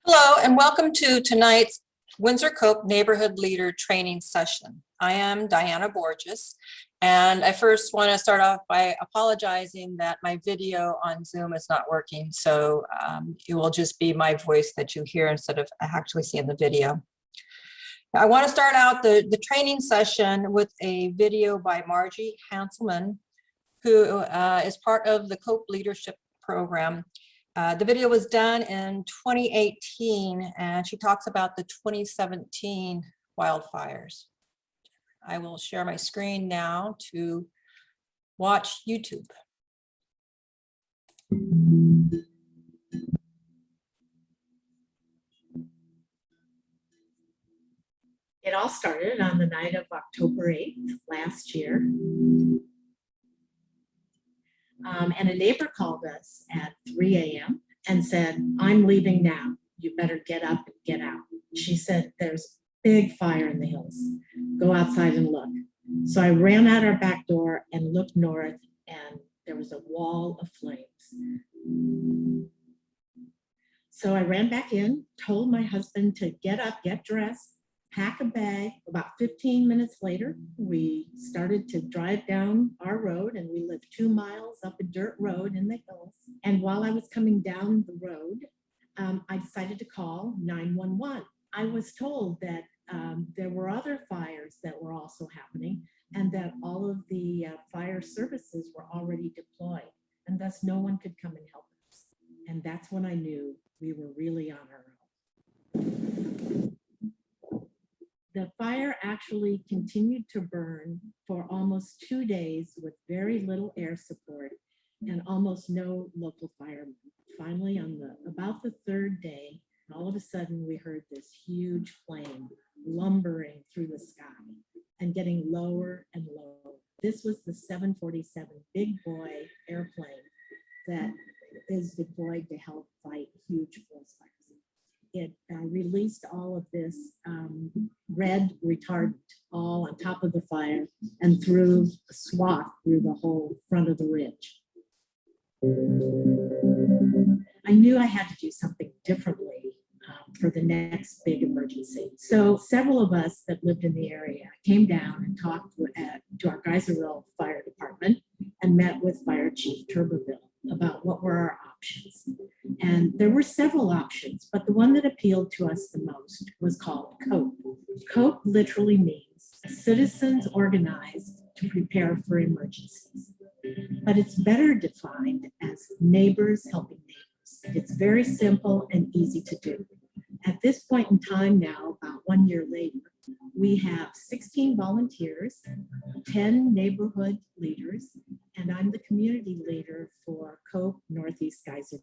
Hello, and welcome to tonight's Windsor COPE Neighborhood Leader Training Session. I am Diana Borges, and I first want to start off by apologizing that my video on Zoom is not working, so it will just be my voice that you hear instead of actually seeing the video. I want to start out the training session with a video by Margie Hanselman, who is part of the COPE Leadership Program. The video was done in 2018, and she talks about the 2017 wildfires. I will share my screen now to watch YouTube. It all started on the night of October 8th last year. And a neighbor called us at 3 a.m. and said, "I'm leaving now. You better get up and get out." She said, "There's a big fire in the hills. Go outside and look." So I ran out our back door and looked north, and there was a wall of flames. So I ran back in, told my husband to get up, get dressed, pack a bag. About 15 minutes later, we started to drive down our road, and we lived 2 miles up a dirt road in the hills. And while I was coming down the road, I decided to call 911. I was told that there were other fires that were also happening, and that all of the fire services were already deployed, and thus no one could come and help us. And that's when I knew we were really on our own. The fire actually continued to burn for almost 2 days with very little air support and almost no local firemen. Finally, on about the third day, all of a sudden we heard this huge flame lumbering through the sky and getting lower and lower. This was the 747 big boy airplane that is deployed to help fight huge forest fires. It released all of this red retardant all on top of the fire and through a swath through the whole front of the ridge. I knew I had to do something differently for the next big emergency. So several of us that lived in the area came down and talked to our Geyserville Fire Department and met with Fire Chief Turbeville about what were our options. And there were several options, but the one that appealed to us the most was called COPE. COPE literally means citizens organized to prepare for emergencies, but it's better defined as neighbors helping neighbors. It's very simple and easy to do. At this point in time now, about 1 year later, we have 16 volunteers, 10 neighborhood leaders, and I'm the community leader for COPE Northeast Geyserville.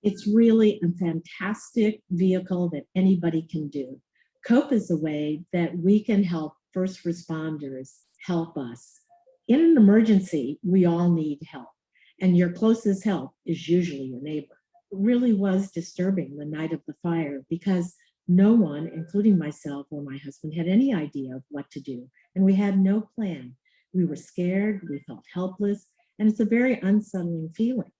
It's really a fantastic vehicle that anybody can do. COPE is a way that we can help first responders help us. In an emergency, we all need help, and your closest help is usually your neighbor. It really was disturbing the night of the fire because no one, including myself or my husband, had any idea of what to do, and we had no plan. We were scared, we felt helpless, and it's a very unsettling feeling.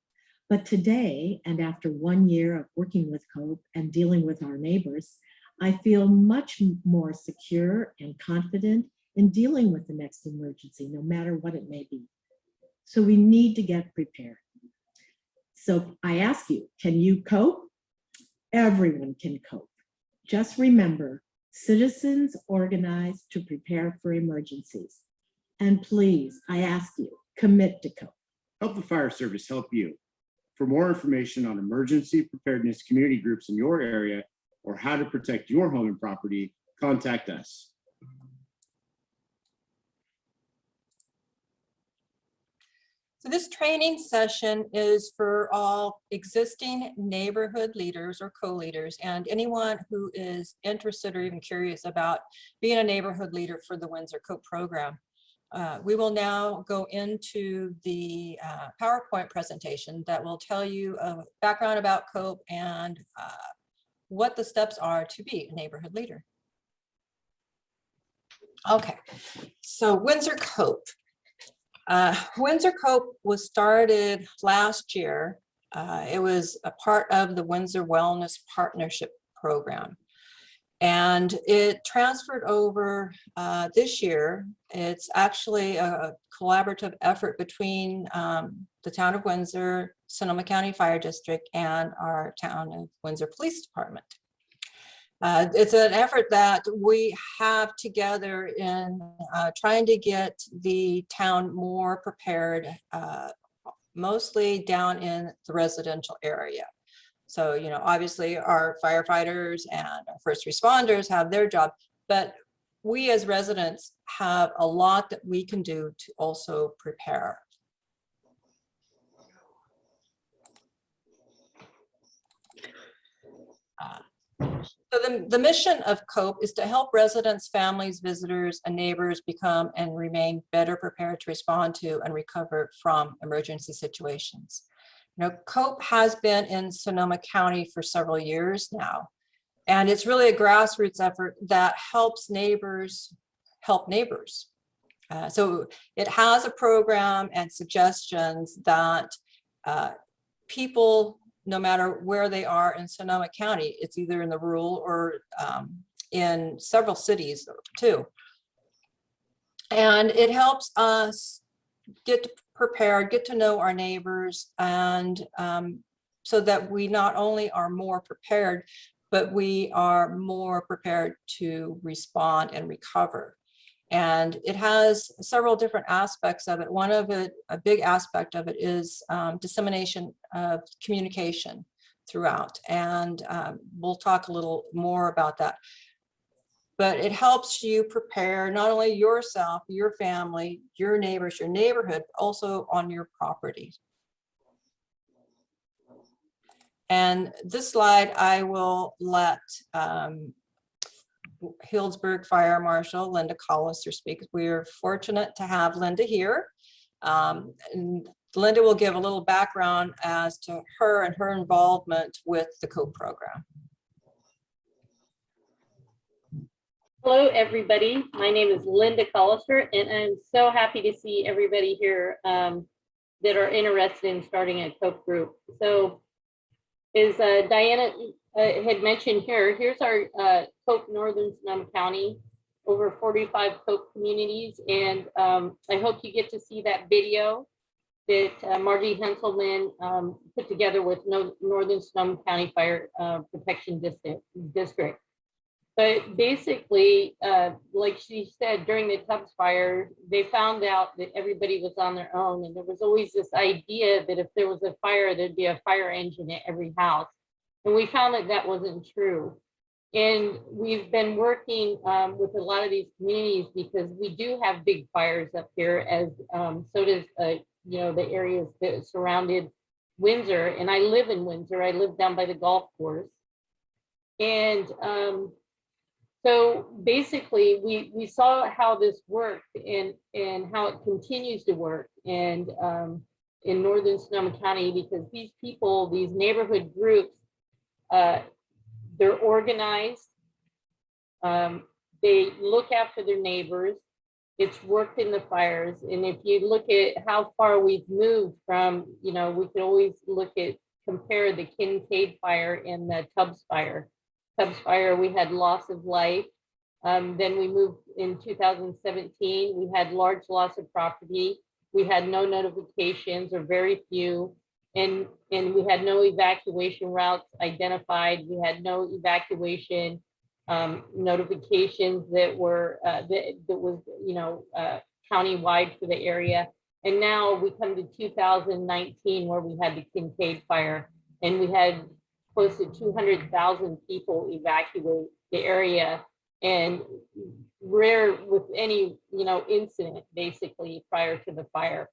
But today, and after 1 year of working with COPE and dealing with our neighbors, I feel much more secure and confident in dealing with the next emergency, no matter what it may be. So we need to get prepared. So I ask you, can you cope? Everyone can cope. Just remember, citizens organize to prepare for emergencies. And please, I ask you, commit to COPE. Help the fire service help you. For more information on emergency preparedness community groups in your area or how to protect your home and property, contact us. So this training session is for all existing neighborhood leaders or co-leaders and anyone who is interested or even curious about being a neighborhood leader for the Windsor COPE program. We will now go into the PowerPoint presentation that will tell you a background about COPE and what the steps are to be a neighborhood leader. Okay, so Windsor COPE. Windsor COPE was started last year. It was a part of the Windsor Wellness Partnership Program. And it transferred over this year. It's actually a collaborative effort between the town of Windsor, Sonoma County Fire District, and our town of Windsor Police Department. It's an effort that we have together in trying to get the town more prepared, mostly down in the residential area. So, you know, obviously our firefighters and our first responders have their job, but we as residents have a lot that we can do to also prepare. So the mission of COPE is to help residents, families, visitors, and neighbors become and remain better prepared to respond to and recover from emergency situations. You know, COPE has been in Sonoma County for several years now, and it's really a grassroots effort that helps neighbors help neighbors. So it has a program and suggestions that people, no matter where they are in Sonoma County, it's either in the rural or in several cities too. And it helps us get prepared, get to know our neighbors, and so that we not only are more prepared, but we are more prepared to respond and recover. And it has several different aspects of it. One of it, a big aspect of it, is dissemination of communication throughout. And we'll talk a little more about that. But it helps you prepare not only yourself, your family, your neighbors, your neighborhood, but also on your property. And this slide, I will let Healdsburg Fire Marshal Linda Collister speak. We are fortunate to have Linda here. And Linda will give a little background as to her and her involvement with the COPE program. Hello, everybody. My name is Linda Callister, and I'm so happy to see everybody here that are interested in starting a COPE group. So, as Diana had mentioned here, here's our COPE Northern Sonoma County, over 45 COPE communities, and I hope you get to see that video that Margie Henselman put together with Northern Sonoma County Fire Protection District. But basically, like she said, during the Tubbs fire, they found out that everybody was on their own. And there was always this idea that if there was a fire, there'd be a fire engine at every house. And we found that that wasn't true. And we've been working with a lot of these communities because we do have big fires up here, as so does, you know, the areas that surrounded Windsor. And I live in Windsor. I live down by the golf course. And so basically, we saw how this worked and how it continues to work and in Northern Sonoma County, because these people, these neighborhood groups, they're organized. They look after their neighbors. It's worked in the fires. And if you look at how far we've moved from, you know, we can always compare the Kincaid fire and the Tubbs fire. Tubbs fire, we had loss of life. Then we moved in 2017, we had large loss of property. We had no notifications or very few, and we had no evacuation routes identified. We had no evacuation notifications that were that was, you know, countywide for the area. And now we come to 2019 where we had the Kincaid fire, and we had close to 200,000 people evacuate the area, and rare with any, you know, incident basically prior to the fire.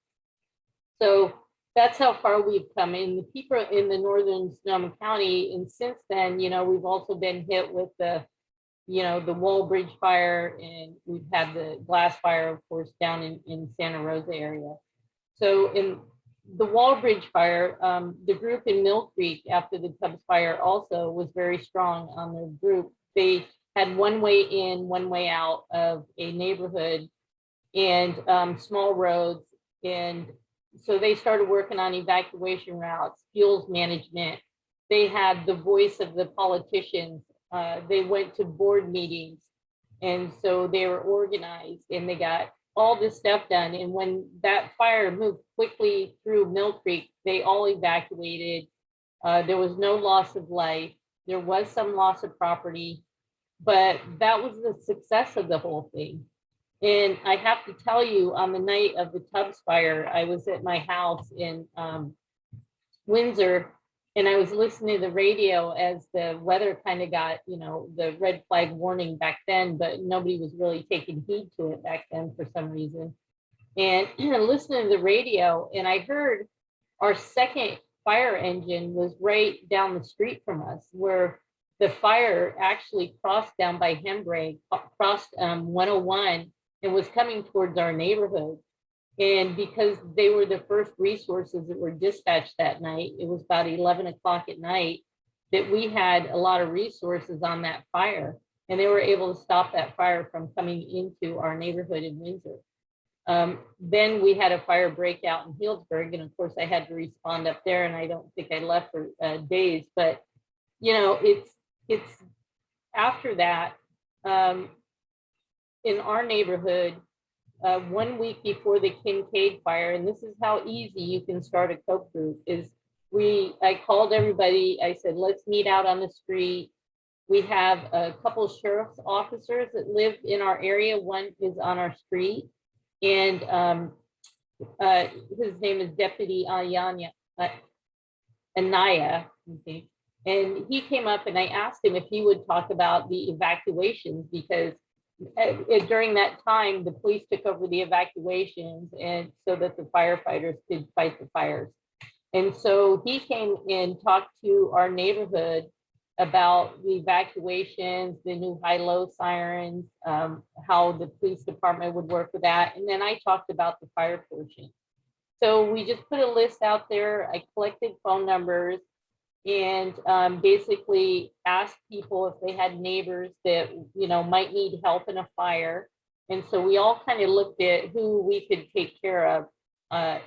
So that's how far we've come in. The people in the Northern Sonoma County, and since then, you know, we've also been hit with the, you know, the Wall Bridge fire, and we've had the glass fire, of course, down in Santa Rosa area. So in the Wall Bridge fire, the group in Mill Creek after the Tubbs fire also was very strong on their group. They had one way in, one way out of a neighborhood, and small roads, And so they started working on evacuation routes, fuels management. They had the voice of the politicians. They went to board meetings. And so they were organized and they got all this stuff done. And when that fire moved quickly through Mill Creek, they all evacuated. There was no loss of life. There was some loss of property, but that was the success of the whole thing. And I have to tell you, on the night of the Tubbs fire, I was at my house in Windsor, and I was listening to the radio as the weather kind of got, you know, the red flag warning back then, but nobody was really taking heed to it back then for some reason. And listening to the radio, and I heard our second fire engine was right down the street from us, where the fire actually crossed down by Hembrake, crossed 101, and was coming towards our neighborhood. And because they were the first resources that were dispatched that night, it was about 11 o'clock at night, that we had a lot of resources on that fire. And they were able to stop that fire from coming into our neighborhood in Windsor. Then we had a fire breakout in Healdsburg. And of course I had to respond up there, and I don't think I left for days, but you know, it's after that, in our neighborhood, 1 week before the Kincaid fire, and this is how easy you can start a COPE group, is I called everybody. I said, let's meet out on the street. We have a couple sheriff's officers that live in our area. One is on our street, and his name is Deputy Anaya, okay. And he came up, and I asked him if he would talk about the evacuations, because during that time, the police took over the evacuations, and so that the firefighters could fight the fires. And so he came and talked to our neighborhood about the evacuations, the new high-low sirens, how the police department would work with that. And then I talked about the fire portion. So we just put a list out there. I collected phone numbers and basically asked people if they had neighbors that, you know, might need help in a fire. And so we all kind of looked at who we could take care of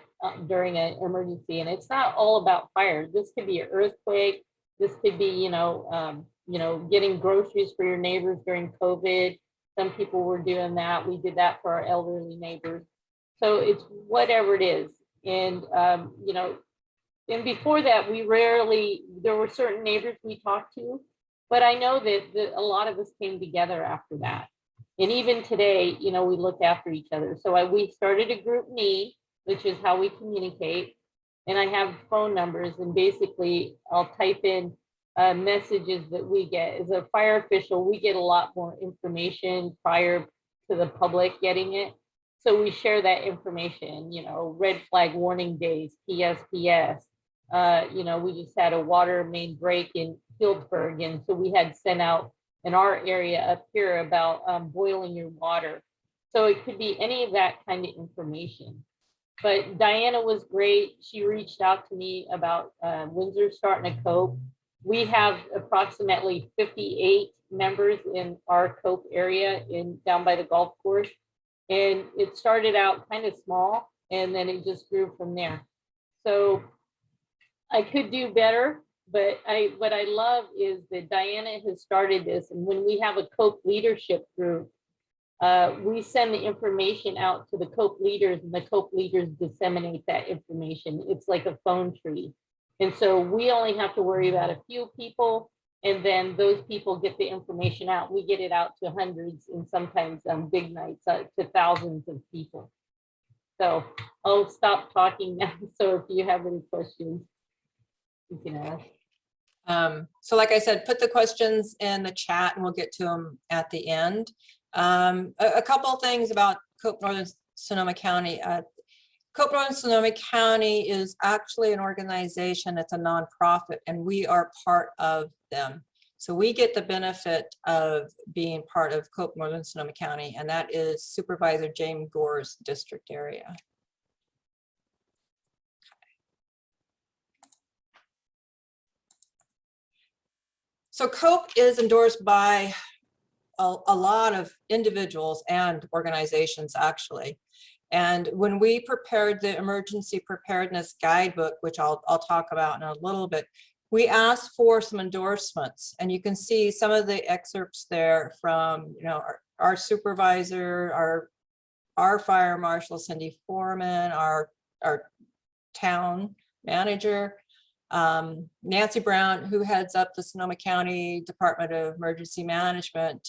during an emergency. And it's not all about fire. This could be an earthquake. This could be, you know, getting groceries for your neighbors during COVID. Some people were doing that. We did that for our elderly neighbors. So it's whatever it is. And, you know, and before that, there were certain neighbors we talked to, but I know that a lot of us came together after that. And even today, you know, we look after each other. So we started a group me, which is how we communicate. And I have phone numbers, and basically I'll type in messages that we get. As a fire official, we get a lot more information prior to the public getting it. So we share that information, you know, red flag warning days, PSPS. You know, we just had a water main break in Healdsburg, and so we had sent out in our area up here about boiling your water. So it could be any of that kind of information. But Diana was great. She reached out to me about Windsor starting a COPE. We have approximately 58 members in our COPE area down by the golf course. And it started out kind of small, and then it just grew from there. So I could do better, but what I love is that Diana has started this. And when we have a COPE leadership group, we send the information out to the COPE leaders, and the COPE leaders disseminate that information. It's like a phone tree. And so we only have to worry about a few people, and then those people get the information out. We get it out to hundreds, and sometimes big nights to thousands of people. So I'll stop talking now. So if you have any questions, you can ask. So like I said, put the questions in the chat and we'll get to them at the end. A couple of things about COPE Northern Sonoma County. COPE Northern Sonoma County is actually an organization. It's a nonprofit, and we are part of them. So we get the benefit of being part of COPE Northern Sonoma County, and that is Supervisor James Gore's district area. So COPE is endorsed by a lot of individuals and organizations, actually. And when we prepared the Emergency Preparedness Guidebook, which I'll talk about in a little bit, we asked for some endorsements, and you can see some of the excerpts there from, you know, our supervisor, our fire marshal, Cindy Foreman, our town manager, Nancy Brown, who heads up the Sonoma County Department of Emergency Management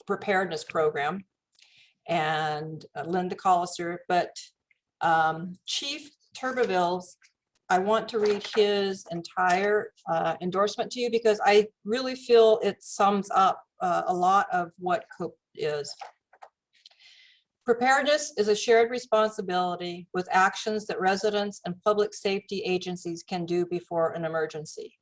Preparedness Program, and Linda Collister. But Chief Turbeville's, I want to read his entire endorsement to you because I really feel it sums up a lot of what COPE is. Preparedness is a shared responsibility with actions that residents and public safety agencies can do before an emergency.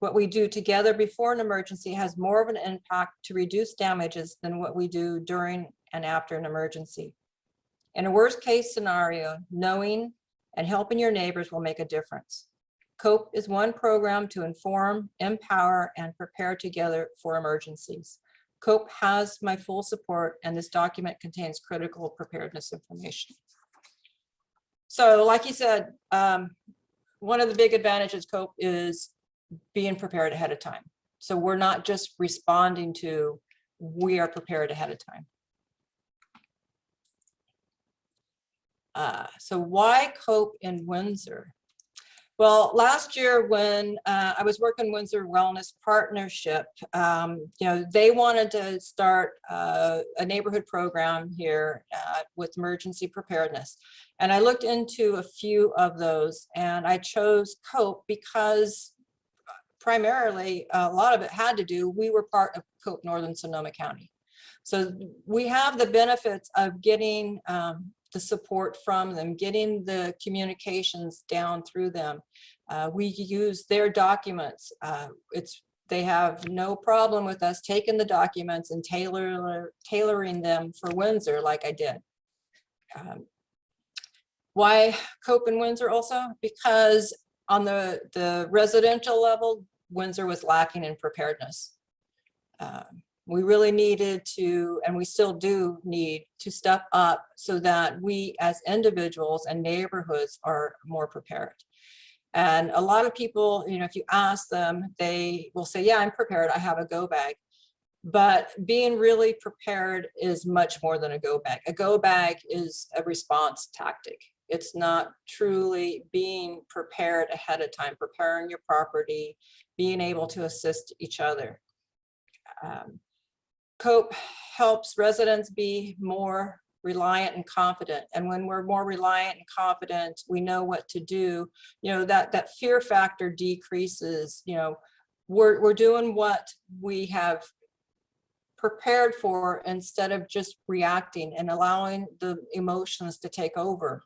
What we do together before an emergency has more of an impact to reduce damages than what we do during and after an emergency. In a worst case scenario, knowing and helping your neighbors will make a difference. COPE is one program to inform, empower, and prepare together for emergencies. COPE has my full support, and this document contains critical preparedness information. So like you said, one of the big advantages COPE is being prepared ahead of time. So we're not just responding to, we are prepared ahead of time. So why COPE in Windsor? Well, last year when I was working Windsor Wellness Partnership, you know, they wanted to start a neighborhood program here with emergency preparedness. And I looked into a few of those, and I chose COPE because primarily a lot of it had to do, we were part of COPE Northern Sonoma County. So we have the benefits of getting the support from them, getting the communications down through them. We use their documents. They have no problem with us taking the documents and tailoring them for Windsor like I did. Why COPE in Windsor also? Because on the residential level, Windsor was lacking in preparedness. We really needed to, and we still do need to step up so that we as individuals and neighborhoods are more prepared. And a lot of people, you know, if you ask them, they will say, yeah, I'm prepared, I have a go bag. But being really prepared is much more than a go bag. A go bag is a response tactic. It's not truly being prepared ahead of time, preparing your property, being able to assist each other. COPE helps residents be more reliant and confident. And when we're more reliant and confident, we know what to do, you know, that fear factor decreases. You know, we're doing what we have prepared for instead of just reacting and allowing the emotions to take over.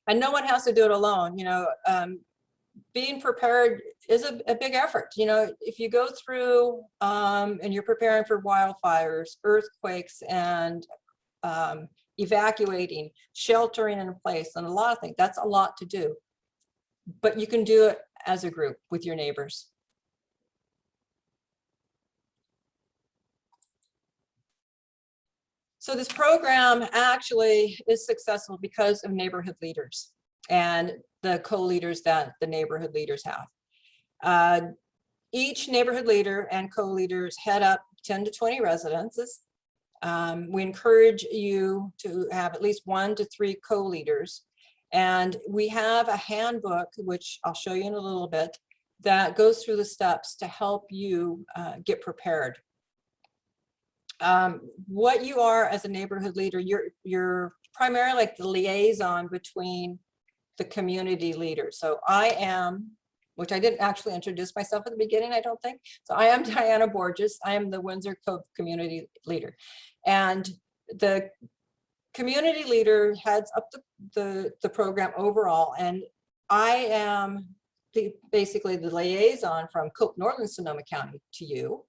And no one has to do it alone. You know, being prepared is a big effort. You know, if you go through and you're preparing for wildfires, earthquakes, and evacuating, sheltering in place, and a lot of things, that's a lot to do. But you can do it as a group with your neighbors. So this program actually is successful because of neighborhood leaders and the co-leaders that the neighborhood leaders have. Each neighborhood leader and co-leaders head up 10 to 20 residences. We encourage you to have at least 1 to 3 co-leaders. And we have a handbook, which I'll show you in a little bit, that goes through the steps to help you get prepared. What you are as a neighborhood leader, you're primarily like the liaison between the community leaders. So I am, which I didn't actually introduce myself at the beginning, I don't think. So I am Diana Borges. I am the Windsor COPE community leader. And the community leader heads up the program overall. And I am basically the liaison from COPE Northern Sonoma County to you.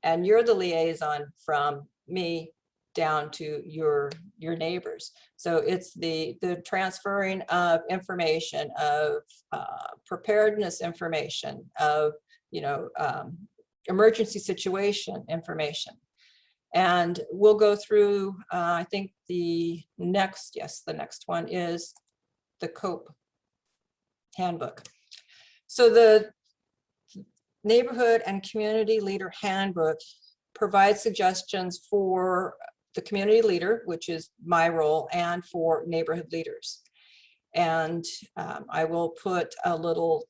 And you're the liaison from me down to your neighbors. So it's the transferring of information, of preparedness information, of, you know, emergency situation information. And we'll go through, I think the next one is the COPE Handbook. So the Neighborhood and Community Leader Handbook provides suggestions for the community leader, which is my role, and for neighborhood leaders. And I will put a little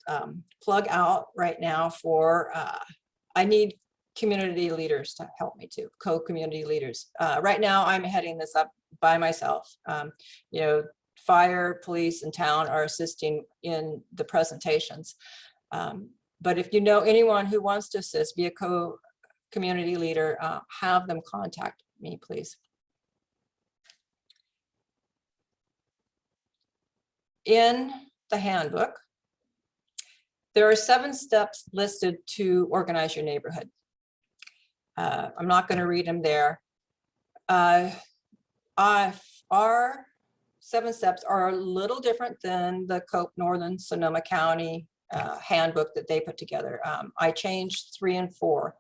plug out right now for, I need community leaders to help me too, co-community leaders. Right now I'm heading this up by myself. You know, fire, police, and town are assisting in the presentations. But if you know anyone who wants to assist, be a co-community leader, have them contact me, please. In the handbook, there are 7 steps listed to organize your neighborhood. I'm not going to read them there. Our 7 steps are a little different than the COPE Northern Sonoma County handbook that they put together. I changed 3 and 4.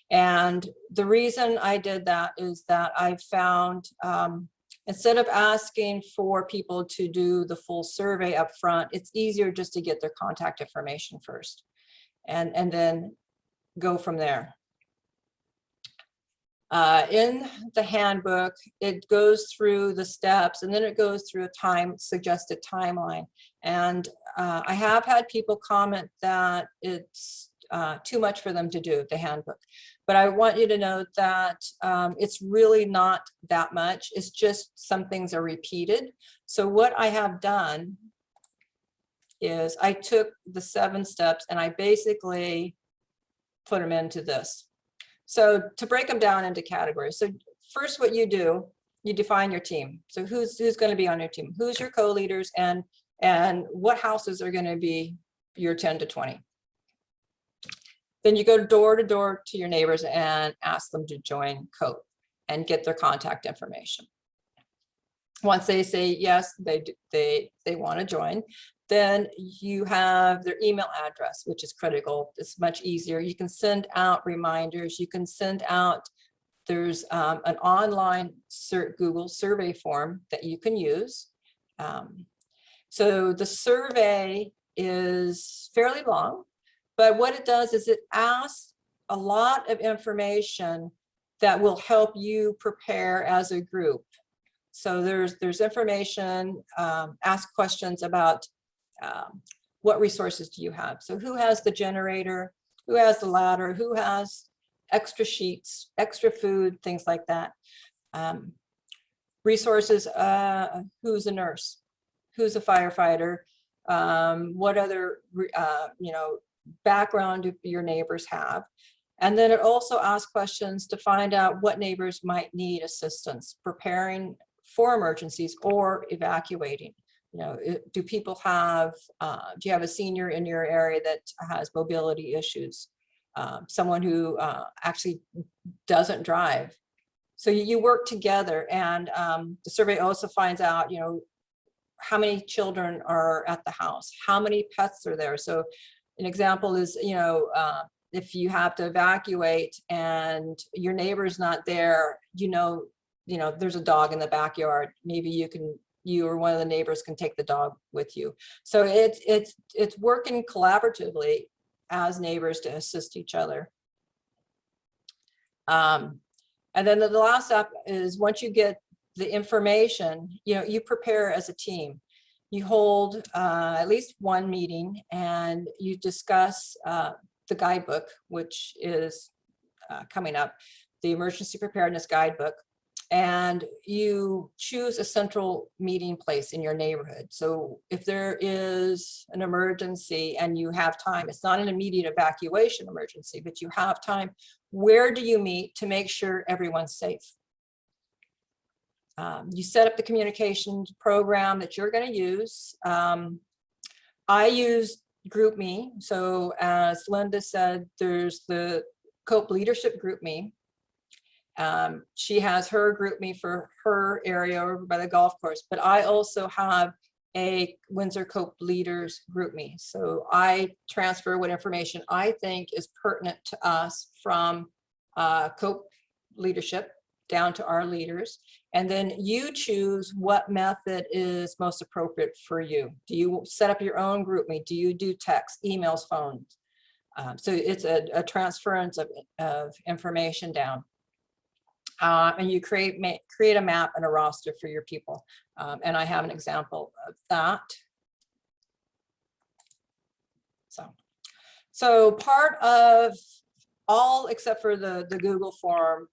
And the reason I did that is that I found, instead of asking for people to do the full survey up front, it's easier just to get their contact information first and then go from there. In the handbook, it goes through the steps and then it goes through a suggested timeline. And I have had people comment that it's too much for them to do, the handbook. But I want you to know that it's really not that much. It's just some things are repeated. So what I have done is I took the 7 steps and I basically put them into this. So to break them down into categories. So first, what you do, you define your team. So who's going to be on your team? Who's your co-leaders, and what houses are going to be your 10 to 20? Then you go door to door to your neighbors and ask them to join COPE and get their contact information. Once they say yes, they want to join, then you have their email address, which is critical. It's much easier. You can send out reminders. You can send out, there's an online Google survey form that you can use. So the survey is fairly long, but what it does is it asks a lot of information that will help you prepare as a group. So there's information, ask questions about what resources do you have? So who has the generator? Who has the ladder? Who has extra sheets, extra food, things like that. Resources, who's a nurse? Who's a firefighter? What other background do your neighbors have? And then it also asks questions to find out what neighbors might need assistance preparing for emergencies or evacuating. You know, do people have, do you have a senior in your area that has mobility issues? Someone who actually doesn't drive. So you work together, and the survey also finds out, you know, how many children are at the house, how many pets are there. So an example is, you know, if you have to evacuate and your neighbor's not there, you know, there's a dog in the backyard. Maybe you or one of the neighbors can take the dog with you. So it's working collaboratively as neighbors to assist each other. And then the last step is, once you get the information, you know, you prepare as a team. You hold at least one meeting and you discuss the guidebook, which is coming up, the Emergency Preparedness Guidebook. And you choose a central meeting place in your neighborhood. So if there is an emergency and you have time, it's not an immediate evacuation emergency, but you have time, where do you meet to make sure everyone's safe? You set up the communications program that you're going to use. I use GroupMe. So as Linda said, there's the COPE Leadership GroupMe. She has her GroupMe for her area over by the golf course, but I also have a Windsor COPE Leaders GroupMe. So I transfer what information I think is pertinent to us from COPE Leadership down to our leaders, and then you choose what method is most appropriate for you. Do you set up your own group meet? Do you do text, emails, phones? So it's a transference of information down. And you create a map and a roster for your people. And I have an example of that. So part of all except for the Google form,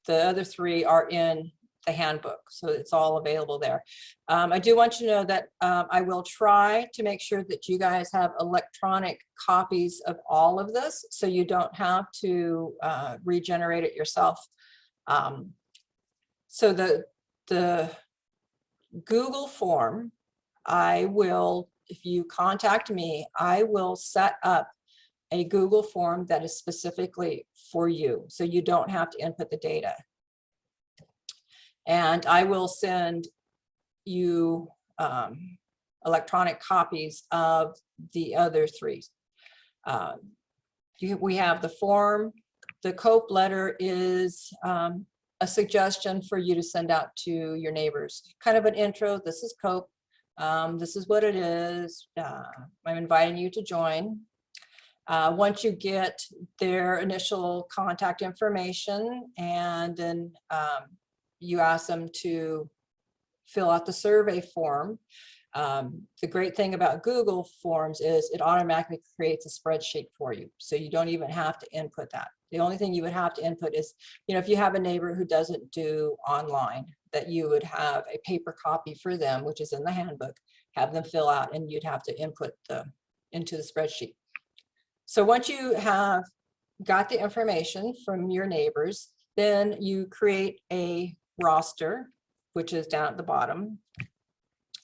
the other three are in the handbook, so it's all available there. I do want you to know that I will try to make sure that you guys have electronic copies of all of this, so you don't have to regenerate it yourself. So the Google form, I will, if you contact me, I will set up a Google form that is specifically for you, so you don't have to input the data. And I will send you electronic copies of the other three. We have the form. The COPE letter is a suggestion for you to send out to your neighbors. Kind of an intro. This is COPE. This is what it is. I'm inviting you to join. Once you get their initial contact information, and then you ask them to fill out the survey form. The great thing about Google Forms is it automatically creates a spreadsheet for you. So you don't even have to input that. The only thing you would have to input is, if you have a neighbor who doesn't do online, that you would have a paper copy for them, which is in the handbook, have them fill out, and you'd have to input into the spreadsheet. So once you have got the information from your neighbors, then you create a roster, which is down at the bottom,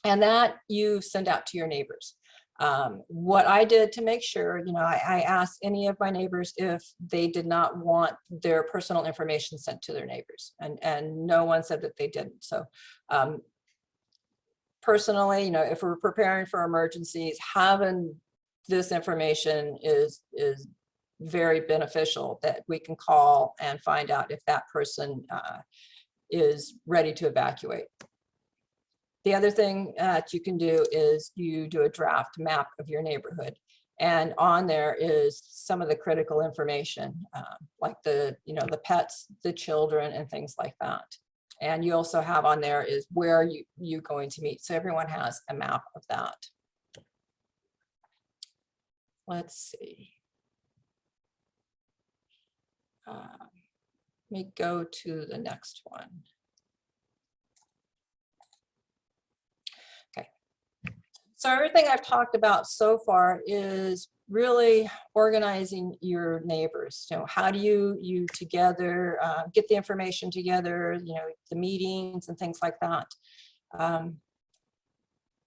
and that you send out to your neighbors. What I did to make sure, I asked any of my neighbors if they did not want their personal information sent to their neighbors, and no one said that they didn't. So personally, if we're preparing for emergencies, having this information is very beneficial, that we can call and find out if that person is ready to evacuate. The other thing that you can do is you do a draft map of your neighborhood, and on there is some of the critical information, like the pets, the children, and things like that. And you also have on there is where you're going to meet, so everyone has a map of that. Let's see. Let me go to the next one. Okay. So everything I've talked about so far is really organizing your neighbors. How do you together get the information together, the meetings and things like that.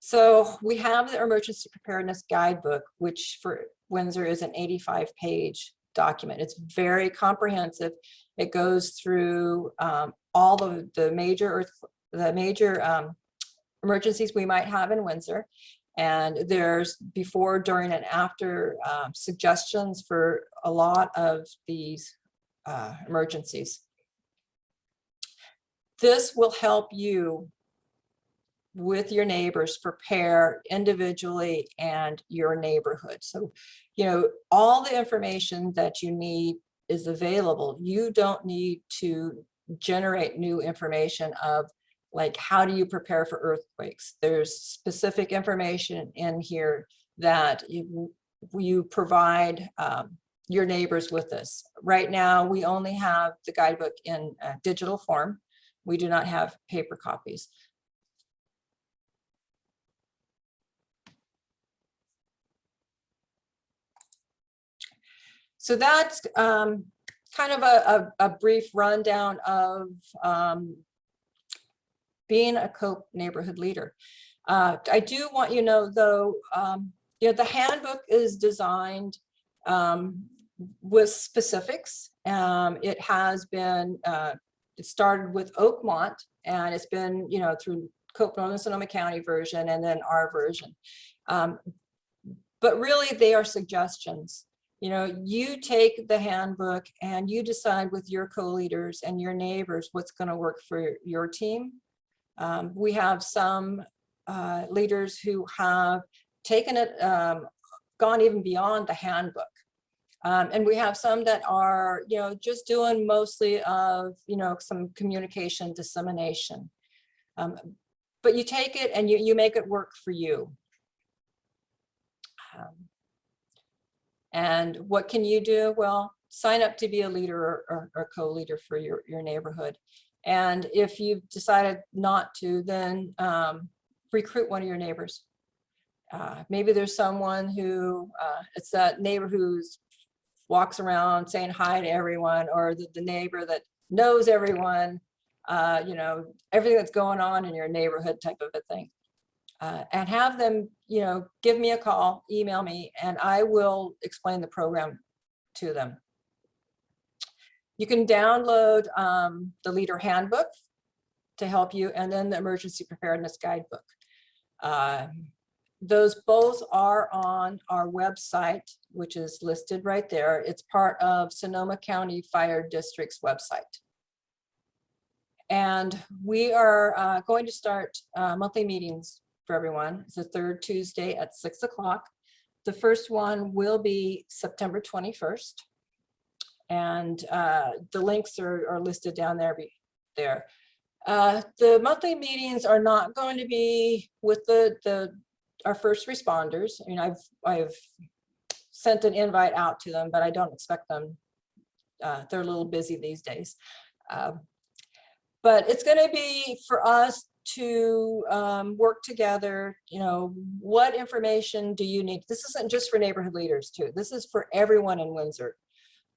So we have the Emergency Preparedness Guidebook, which for Windsor is an 85-page document. It's very comprehensive. It goes through all the major emergencies we might have in Windsor, and there's before, during, and after suggestions for a lot of these emergencies. This will help you with your neighbors prepare individually and your neighborhood. So, all the information that you need is available. You don't need to generate new information of, like, how do you prepare for earthquakes? There's specific information in here that you provide your neighbors with this. Right now, we only have the guidebook in digital form. We do not have paper copies. So that's kind of a brief rundown of being a COPE neighborhood leader. I do want you to know, though, the handbook is designed with specifics. It has been, it started with Oakmont, and it's been, through COPE Northern Sonoma County version, and then our version. But really, they are suggestions. You know, you take the handbook and you decide with your co-leaders and your neighbors what's going to work for your team. We have some leaders who have taken it, gone even beyond the handbook. And we have some that are, you know, just doing mostly of, you know, some communication dissemination. But you take it and you make it work for you. And what can you do? Well, sign up to be a leader or co-leader for your neighborhood. And if you've decided not to, then recruit one of your neighbors. Maybe there's someone who, it's that neighbor who's walks around saying hi to everyone, or the neighbor that knows everyone, you know, everything that's going on in your neighborhood type of a thing. And have them, you know, give me a call, email me, and I will explain the program to them. You can download the Leader Handbook to help you, and then the Emergency Preparedness Guidebook. Those both are on our website, which is listed right there. It's part of Sonoma County Fire District's website. And we are going to start monthly meetings for everyone. It's the third Tuesday at 6 o'clock. The first one will be September 21st. And the links are listed down there. The monthly meetings are not going to be with our first responders. I mean, I've sent an invite out to them, but I don't expect them. They're a little busy these days. But it's going to be for us to work together. You know, what information do you need? This isn't just for neighborhood leaders too. This is for everyone in Windsor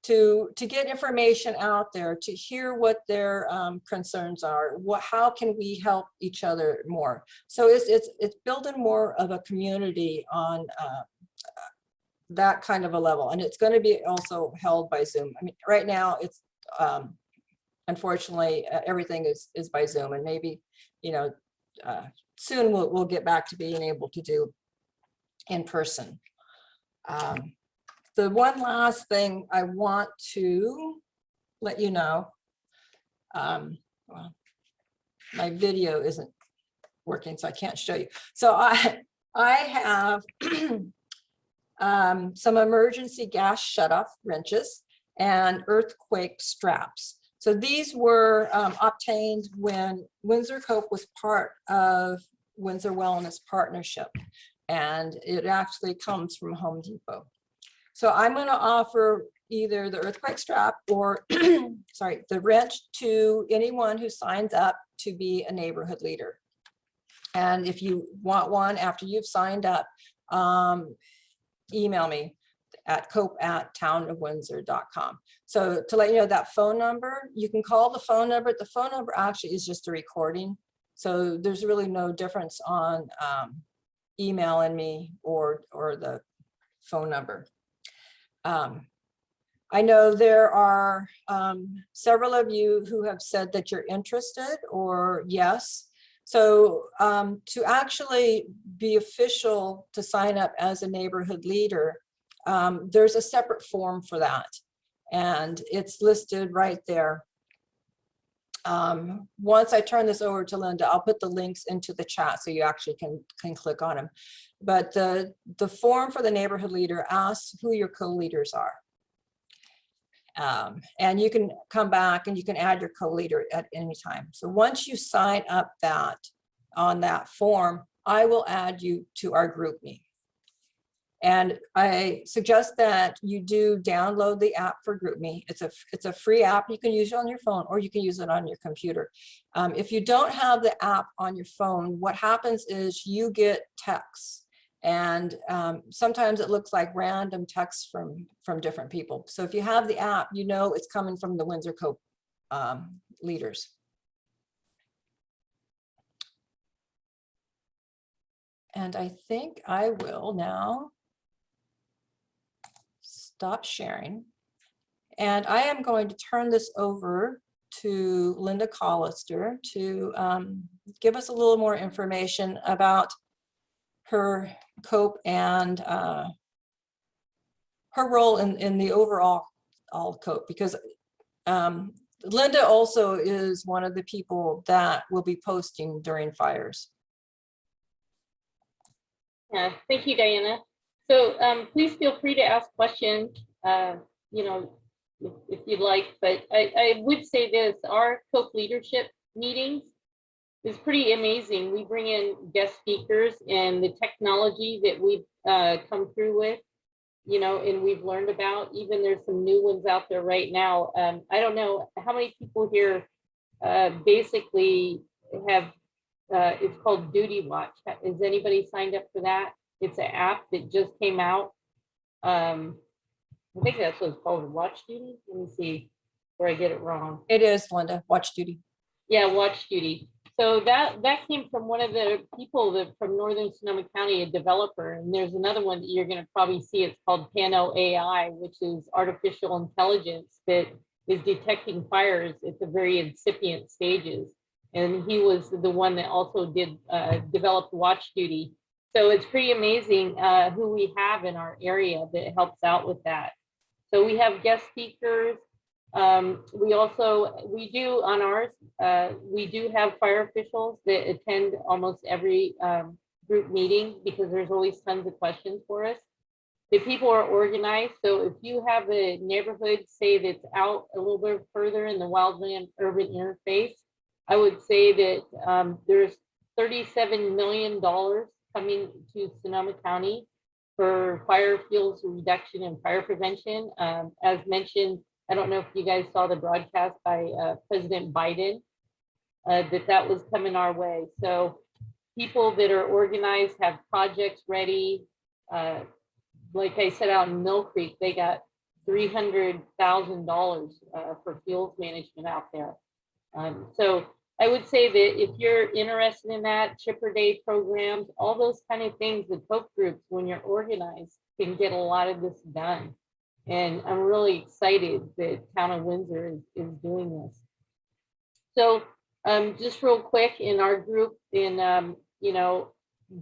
to get information out there, to hear what their concerns are. How can we help each other more? So it's building more of a community on that kind of a level, and it's going to be also held by Zoom. I mean, right now it's unfortunately everything is by Zoom, and maybe, you know, soon we'll get back to being able to do in person. The one last thing I want to let you know, well, my video isn't working, so I can't show you. So I have some emergency gas shutoff wrenches and earthquake straps. So these were obtained when Windsor COPE was part of Windsor Wellness Partnership, and it actually comes from Home Depot. So I'm going to offer either the earthquake strap or, sorry, the wrench to anyone who signs up to be a neighborhood leader. And if you want one after you've signed up, email me at cope@townofwindsor.com. So to let you know, that phone number, you can call the phone number. The phone number actually is just a recording. So there's really no difference on emailing me or the phone number. I know there are several of you who have said that you're interested, or yes. So to actually be official to sign up as a neighborhood leader, there's a separate form for that, and it's listed right there. Once I turn this over to Linda, I'll put the links into the chat so you actually can click on them. But the form for the neighborhood leader asks who your co-leaders are. And you can come back and you can add your co-leader at any time. So once you sign up on that form, I will add you to our group me. And I suggest that you do download the app for GroupMe. It's a free app. You can use it on your phone or you can use it on your computer. If you don't have the app on your phone, what happens is you get texts, and sometimes it looks like random texts from different people. So if you have the app, you know it's coming from the Windsor COPE leaders. And I think I will now stop sharing. And I am going to turn this over to Linda Callister to give us a little more information about her COPE and her role in the overall COPE, because Linda also is one of the people that will be posting during fires. Yeah, thank you, Diana. So please feel free to ask questions, you know, if you'd like, but I would say this, our COPE leadership meetings is pretty amazing. We bring in guest speakers, and the technology that we've come through with, you know, and we've learned about, even there's some new ones out there right now. I don't know how many people here basically have, it's called Duty Watch. Is anybody signed up for that? It's an app that just came out. I think that's what it's called, Watch Duty. Let me see where I get it wrong. It is, Linda, Watch Duty. Yeah, Watch Duty. So that came from one of the people that from Northern Sonoma County, a developer. And there's another one that you're going to probably see. It's called Pano AI, which is artificial intelligence that is detecting fires at the very incipient stages. And he was the one that also did develop Watch Duty. So it's pretty amazing who we have in our area that helps out with that. So we have guest speakers. We do on ours, we do have fire officials that attend almost every group meeting, because there's always tons of questions for us. The people are organized. So if you have a neighborhood, say that's out a little bit further in the wildland urban interface, I would say that there's $37 million coming to Sonoma County for fire fuels reduction and fire prevention. As mentioned, I don't know if you guys saw the broadcast by President Biden, that was coming our way. So people that are organized have projects ready. Like I said, out in Mill Creek, they got $300,000 for fuels management out there. So I would say that if you're interested in that, Chipper Day programs, all those kind of things, the COPE groups, when you're organized, can get a lot of this done. And I'm really excited that Town of Windsor is doing this. So just real quick, in our group, you know,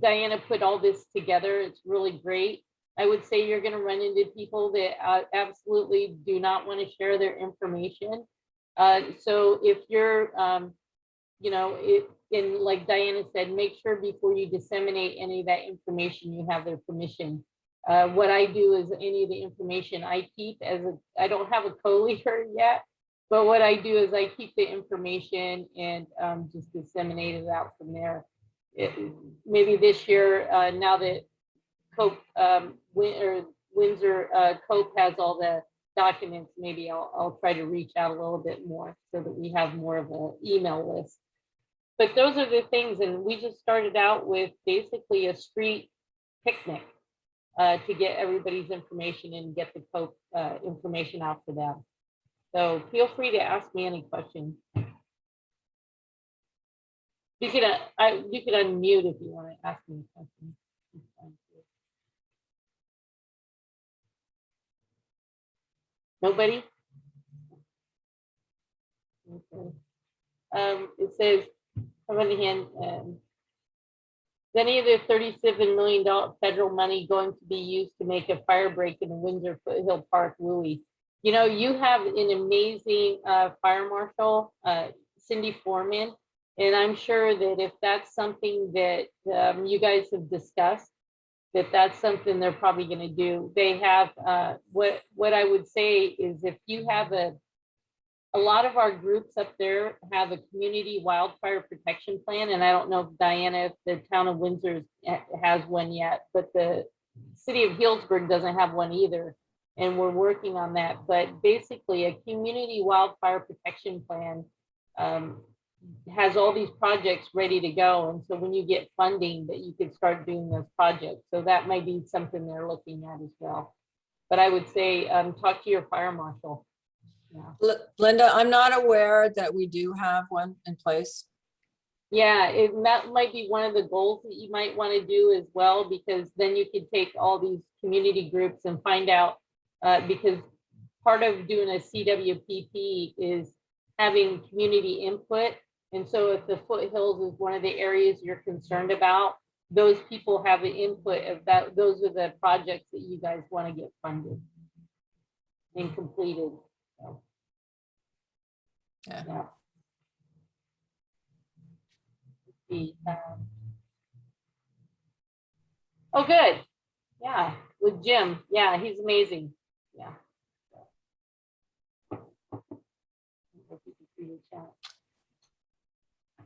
Diana put all this together. It's really great. I would say you're going to run into people that absolutely do not want to share their information. So if you're, you know, like Diana said, make sure before you disseminate any of that information, you have their permission. What I do is any of the information I keep I don't have a co-leader yet, but what I do is I keep the information and just disseminate it out from there. Maybe this year, now that COPE, Windsor COPE has all the documents, maybe I'll try to reach out a little bit more so that we have more of an email list. But those are the things, and we just started out with basically a street picnic to get everybody's information and get the COPE information out to them. So feel free to ask me any questions. You could unmute if you want to ask me a question. Nobody? Okay. It says, on one hand, is any of the $37 million federal money going to be used to make a fire break in the Windsor Foothill Park, Louis? You know, you have an amazing fire marshal, Cindy Foreman, and I'm sure that if that's something that you guys have discussed, that's something they're probably going to do. They have, what I would say is if you have a lot of our groups up there have a community wildfire protection plan. And I don't know if Diana, if the town of Windsor has one yet, but the city of Healdsburg doesn't have one either. And we're working on that. But basically a community wildfire protection plan has all these projects ready to go. And so when you get funding, that you could start doing those projects. So that might be something they're looking at as well. But I would say talk to your fire marshal. Yeah. Linda, I'm not aware that we do have one in place. Yeah, that might be one of the goals that you might want to do as well, because then you could take all these community groups and find out, because part of doing a CWPP is having community input. And so if the foothills is one of the areas you're concerned about, those people have the input of that. Those are the projects that you guys want to get funded. and completed. So, Yeah. yeah. Oh, good. Yeah, with Jim. Yeah, he's amazing. Yeah.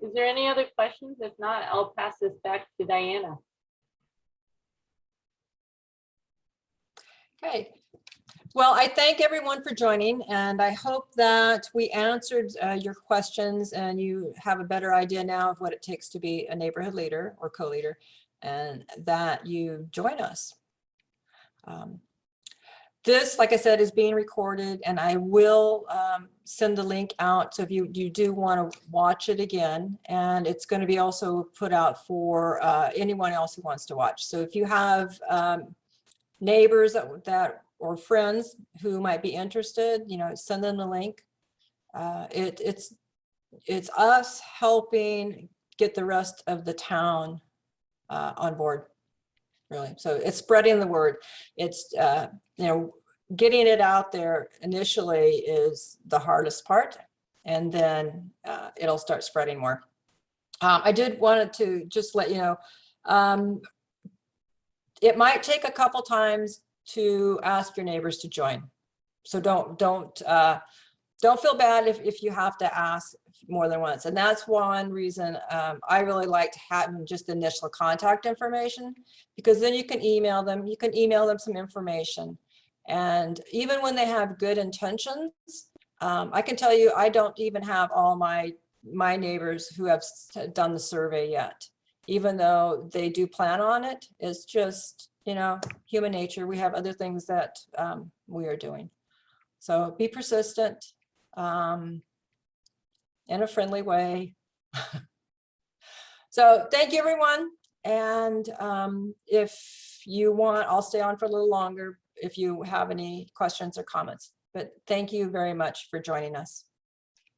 Is there any other questions? If not, I'll pass this back to Diana. Okay. Well, I thank everyone for joining, and I hope that we answered your questions and you have a better idea now of what it takes to be a neighborhood leader or co-leader, and that you join us. This, like I said, is being recorded, and I will send the link out. So if you do want to watch it again, and it's going to be also put out for anyone else who wants to watch. So if you have neighbors that or friends who might be interested, send them the link. It's us helping get the rest of the town on board, really. So it's spreading the word. It's getting it out there initially is the hardest part, and then it'll start spreading more. I did wanted to just let you know, it might take a couple times to ask your neighbors to join. So don't feel bad if you have to ask more than once. And that's one reason I really liked having just the initial contact information, because then you can email them. You can email them some information. And even when they have good intentions, I can tell you, I don't even have all my neighbors who have done the survey yet, even though they do plan on it. It's just, human nature. We have other things that we are doing. So be persistent in a friendly way. So thank you, everyone. And if you want, I'll stay on for a little longer if you have any questions or comments. But thank you very much for joining us.